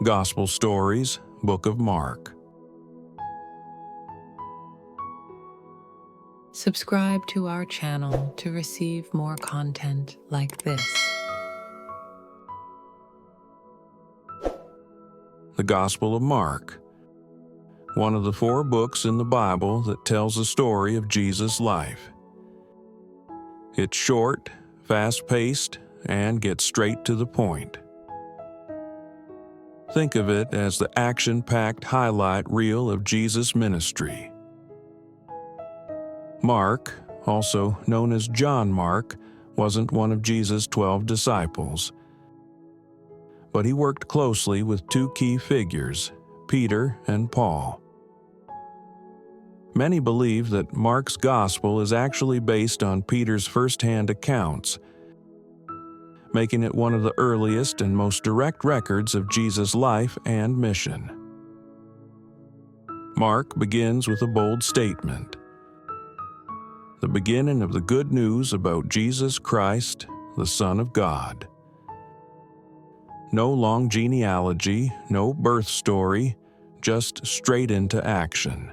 Gospel Stories, Book of Mark. Subscribe to our channel to receive more content like this. The Gospel of Mark, one of the 4 books in the Bible that tells the story of Jesus' life. It's short, fast-paced, and gets straight to the point. Think of it as the action-packed highlight reel of Jesus' ministry. Mark, also known as John Mark, wasn't one of Jesus' 12 disciples, but he worked closely with 2 key figures, Peter and Paul. Many believe that Mark's gospel is actually based on Peter's first-hand accounts, making it one of the earliest and most direct records of Jesus' life and mission. Mark begins with a bold statement: the beginning of the good news about Jesus Christ, the Son of God. No long genealogy, no birth story, just straight into action.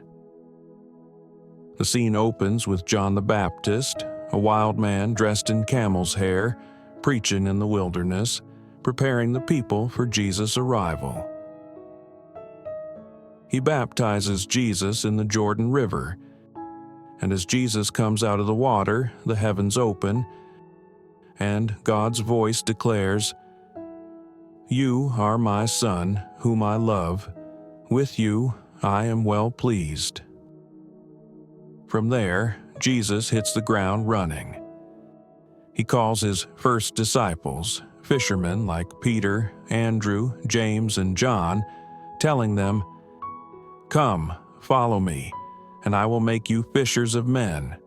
The scene opens with John the Baptist, a wild man dressed in camel's hair, preaching in the wilderness, preparing the people for Jesus' arrival. He baptizes Jesus in the Jordan River, and as Jesus comes out of the water, the heavens open, and God's voice declares, "You are my Son, whom I love. With you I am well pleased." From there, Jesus hits the ground running. He calls his first disciples, fishermen like Peter, Andrew, James, and John, telling them, "Come, follow me, and I will make you fishers of men."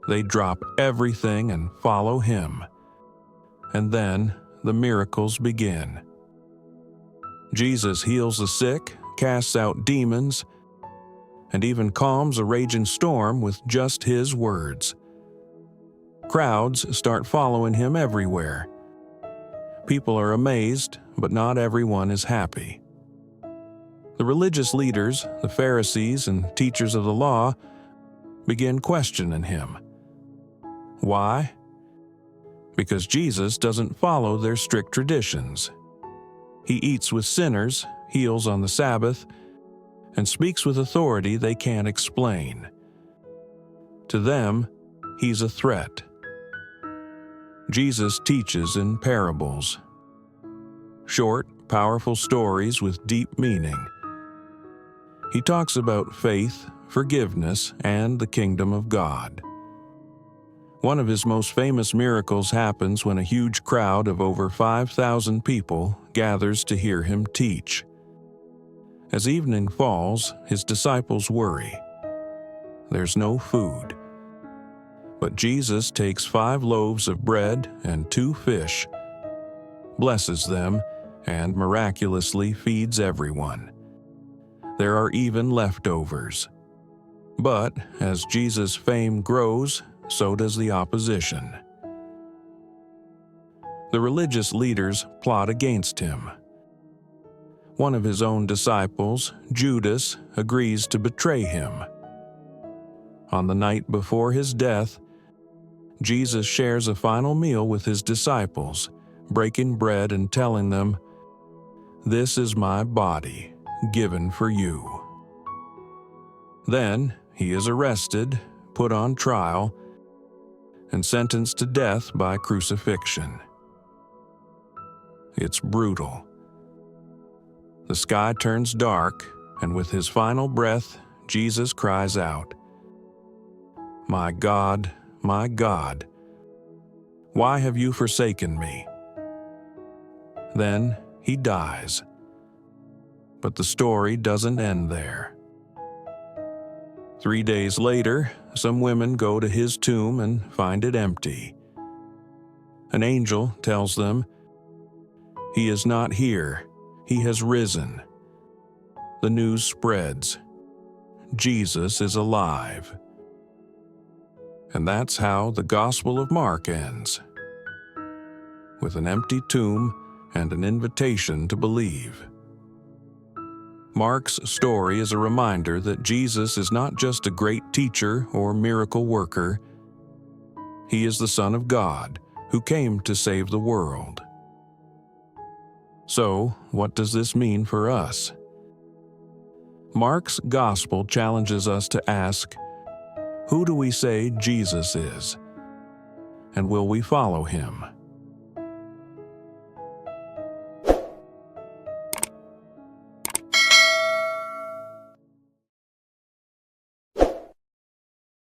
They drop everything and follow him. And then the miracles begin. Jesus heals the sick, casts out demons, and even calms a raging storm with just his words. Crowds start following him everywhere. People are amazed, but not everyone is happy. The religious leaders, the Pharisees and teachers of the law, begin questioning him. Why? Because Jesus doesn't follow their strict traditions. He eats with sinners, heals on the Sabbath, and speaks with authority they can't explain. To them, he's a threat. Jesus teaches in parables. Short, powerful stories with deep meaning. He talks about faith, forgiveness, and the kingdom of God. One of his most famous miracles happens when a huge crowd of over 5,000 people gathers to hear him teach. As evening falls, his disciples worry. There's no food. But Jesus takes 5 loaves of bread and 2 fish, blesses them, and miraculously feeds everyone. There are even leftovers. But as Jesus' fame grows, so does the opposition. The religious leaders plot against him. One of his own disciples, Judas, agrees to betray him. On the night before his death, Jesus shares a final meal with his disciples, breaking bread and telling them, "This is my body, given for you." Then he is arrested, put on trial, and sentenced to death by crucifixion. It's brutal. The sky turns dark, and with his final breath, Jesus cries out, my God, why have you forsaken me?" Then he dies. But the story doesn't end there. 3 days later, some women go to his tomb and find it empty. An angel tells them, "He is not here, he has risen." the news spreads. Jesus is alive. And that's how the Gospel of Mark ends, with an empty tomb and an invitation to believe. Mark's story is a reminder that Jesus is not just a great teacher or miracle worker. He is the Son of God who came to save the world. So, what does this mean for us? Mark's Gospel challenges us to ask, who do we say Jesus is? And will we follow him?